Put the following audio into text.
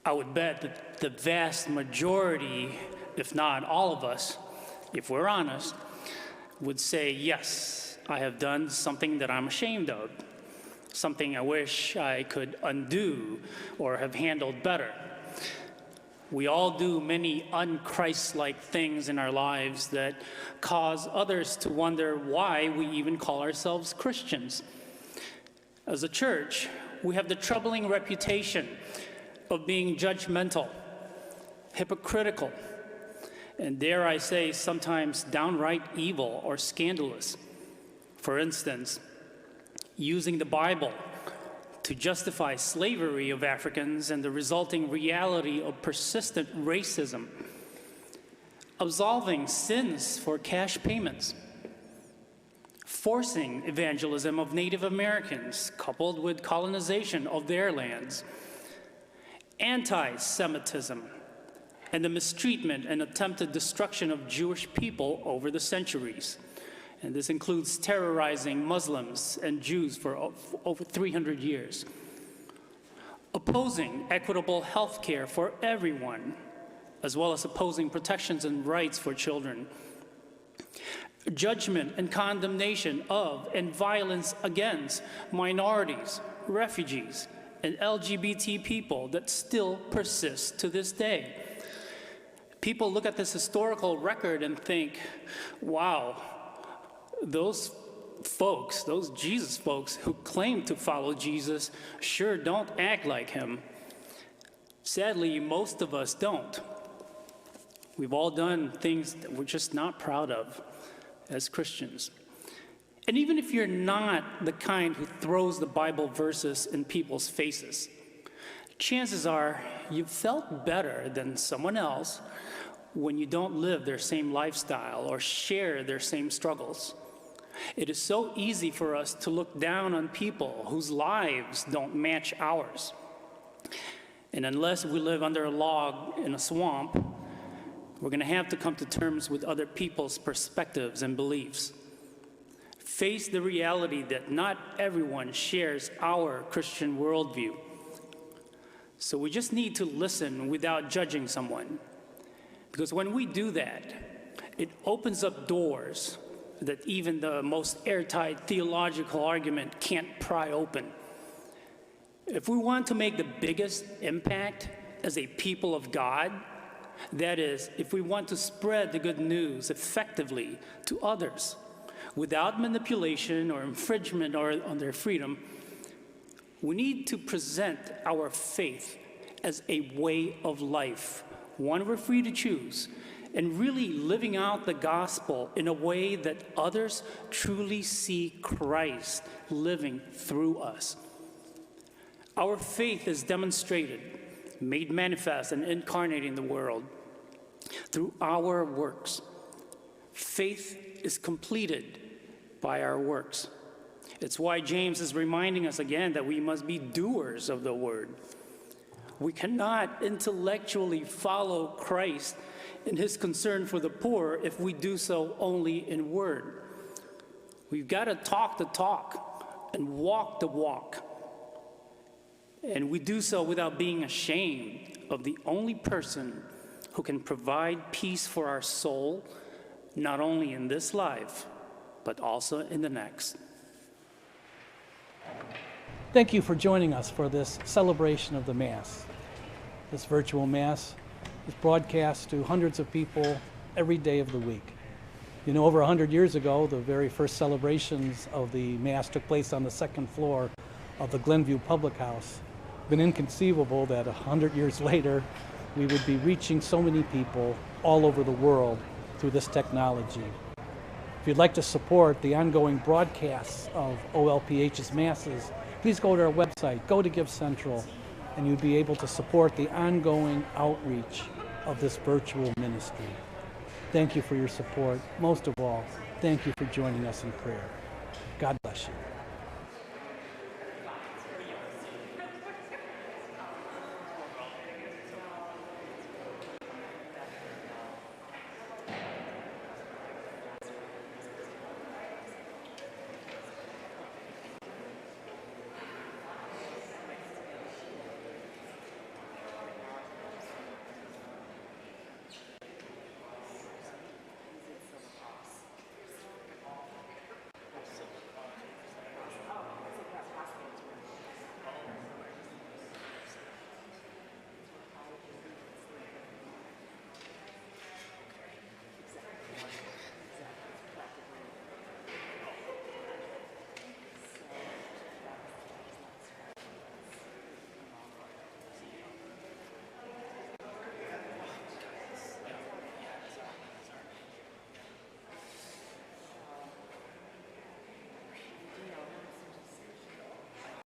I would bet that the vast majority, if not all of us, if we're honest, would say, yes, I have done something that I'm ashamed of, something I wish I could undo or have handled better. We all do many un-Christ-like things in our lives that cause others to wonder why we even call ourselves Christians. As a church, we have the troubling reputation of being judgmental, hypocritical, and dare I say, sometimes downright evil or scandalous. For instance, using the Bible to justify slavery of Africans and the resulting reality of persistent racism, absolving sins for cash payments, forcing evangelism of Native Americans coupled with colonization of their lands, anti-Semitism, and the mistreatment and attempted destruction of Jewish people over the centuries. And this includes terrorizing Muslims and Jews for over 300 years. Opposing equitable health care for everyone, as well as opposing protections and rights for children. Judgment and condemnation of and violence against minorities, refugees, and LGBT people that still persists to this day. People look at this historical record and think, wow, those folks, those Jesus folks who claim to follow Jesus sure don't act like him. Sadly, most of us don't. We've all done things that we're just not proud of as Christians. And even if you're not the kind who throws the Bible verses in people's faces, chances are you've felt better than someone else when you don't live their same lifestyle or share their same struggles. It is so easy for us to look down on people whose lives don't match ours. And unless we live under a log in a swamp, we're going to have to come to terms with other people's perspectives and beliefs. Face the reality that not everyone shares our Christian worldview. So we just need to listen without judging someone. Because when we do that, it opens up doors that even the most airtight theological argument can't pry open. If we want to make the biggest impact as a people of God, that is, if we want to spread the good news effectively to others without manipulation or infringement on their freedom, we need to present our faith as a way of life, one we're free to choose, and really living out the gospel in a way that others truly see Christ living through us. Our faith is demonstrated, made manifest, and incarnate in the world through our works. Faith is completed by our works. It's why James is reminding us again that we must be doers of the word. We cannot intellectually follow Christ in his concern for the poor if we do so only in word. We've got to talk the talk and walk the walk. And we do so without being ashamed of the only person who can provide peace for our soul, not only in this life, but also in the next. Thank you for joining us for this celebration of the Mass. This virtual Mass is broadcast to hundreds of people every day of the week. You know, over 100 years ago, the very first celebrations of the Mass took place on the second floor of the Glenview Public House. It's been inconceivable that 100 years later, we would be reaching so many people all over the world through this technology. If you'd like to support the ongoing broadcasts of OLPH's Masses, please go to our website, go to Give Central, and you'd be able to support the ongoing outreach of this virtual ministry. Thank you for your support. Most of all, thank you for joining us in prayer. God bless you.